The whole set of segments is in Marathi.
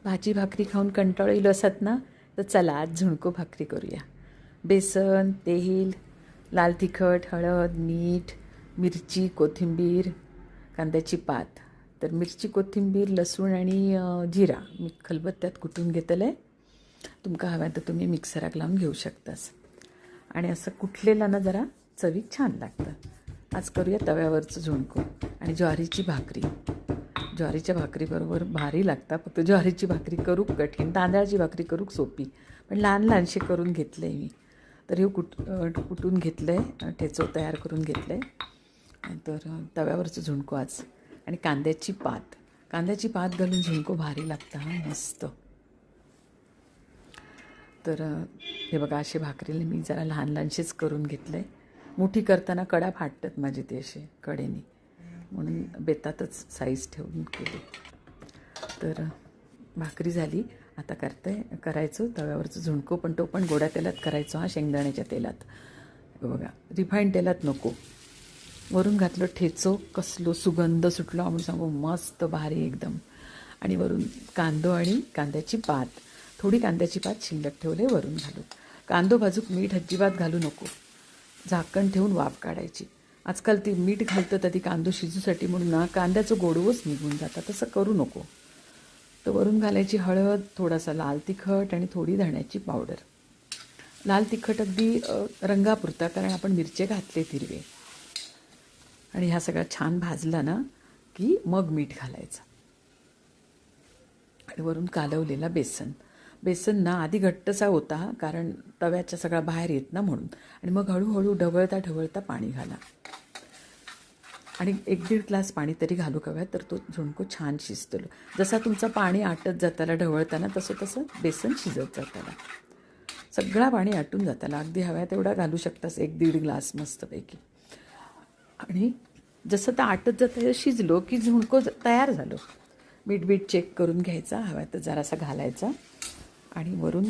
भाजी भाकरी खाऊन कंटाळलेलो असत ना, तर चला आज झुणको भाकरी करूया. बेसन, तेल, लाल तिखट, हळद, मीठ, मिरची, कोथिंबीर, कांद्याची पात. तर मिरची, कोथिंबीर, लसूण आणि जिरा मी खलबत्त्यात कुटून घेतलं आहे. तुमका हव्या तर तुम्ही मिक्सराक लावून घेऊ शकतास. आणि असं कुटलेलं ना जरा चवीक छान लागतं. आज करूया तव्यावरचं झुणको आणि ज्वारीची भाकरी. ज्वारीच्या भाकरीबरोबर भारी लागतात. फक्त ज्वारीची भाकरी करूक कठीण, तांदळाची भाकरी करूक सोपी. पण लहान लहानशे करून घेतलं आहे मी. तर हे कुटून घेतलं आहे, ठेचो तयार करून घेतलं आहे. तर तव्यावरचं झुणको आज आणि कांद्याची पात घालून झुणको भारी लागतं हा, मस्त. तर हे बघा, असे भाकरीला मी जरा लहान लहानशेच करून घेतलं आहे. मोठी करताना कडा फाटतात माझे ते असे कडेने, म्हणून बेतातच साईज ठेवून केली. तर भाकरी झाली. आता करायचं तव्यावरचं झुणको, पण तो पण गोड्या तेलात करायचो हा, शेंगदाण्याच्या तेलात. बघा, रिफाईंड तेलात नको. वरून घातलं ठेचो, कसलो सुगंध सुटलो म्हणून सांगू, मस्त भारी एकदम. आणि वरून कांदो आणि कांद्याची पात, थोडी कांद्याची पात शिल्लक ठेवले वरून घालून. कांदो भाजूक मीठ अजिबात घालू नको, झाकण ठेवून वाफ काढायची. आजकाल ती मीठ घालतं तर ती कांदो शिजूसाठी म्हणून ना कांद्याचं गोडवच निघून जातात, तसं करू नको. तर वरून घालायची हळद, थोडासा लाल तिखट आणि थोडी धण्याची पावडर. लाल तिखट अगदी रंगापुरता, कारण आपण मिरचे घातले हिरवे. आणि ह्या सगळा छान भाजला ना की मग मीठ घालायचं. आणि वरून कालवलेला बेसन ना आधी घट्टसा होता, कारण तव्याच्या सगळा बाहेर येत ना म्हणून. आणि मग हळूहळू ढवळता पाणी घाला. आणि 1-1.5 ग्लास पाणी तरी घालू हव्या, तर तो झुणको छान शिजतो. जसा तुमचं पाणी आटत जाताला ढवळताना, तसं बेसन शिजत जाताला. सगळा पाणी आटून जाताला, अगदी हव्या तेवढा घालू शकतास, 1-1.5 ग्लास मस्तपैकी. आणि जसं तर आटत जातं शिजलो की झुणको तयार झालो. मीठ चेक करून घ्यायचा, हव्या तर जरासा घालायचा. आणि वरून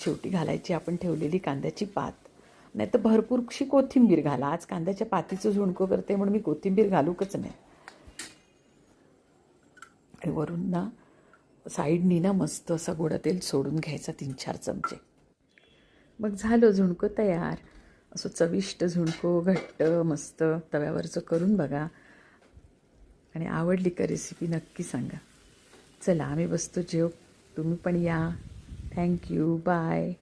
शेवटी घालायची आपण ठेवलेली कांद्याची पात, नाही तर भरपूरशी कोथिंबीर घाला. आज कांद्याच्या पातीचं झुणको करते म्हणून मी कोथिंबीर घालूकच नाही. आणि वरून ना साईडनी ना मस्त असा गोडा तेल सोडून घ्यायचा, 3-4 चमचे. मग झालं झुणको तयार. असं चविष्ट झुणको, घट्ट मस्त तव्यावरचं करून बघा. आणि आवडली का रेसिपी नक्की सांगा. चला आम्ही बसतो जेव, तुम्ही पण या. Thank you, bye.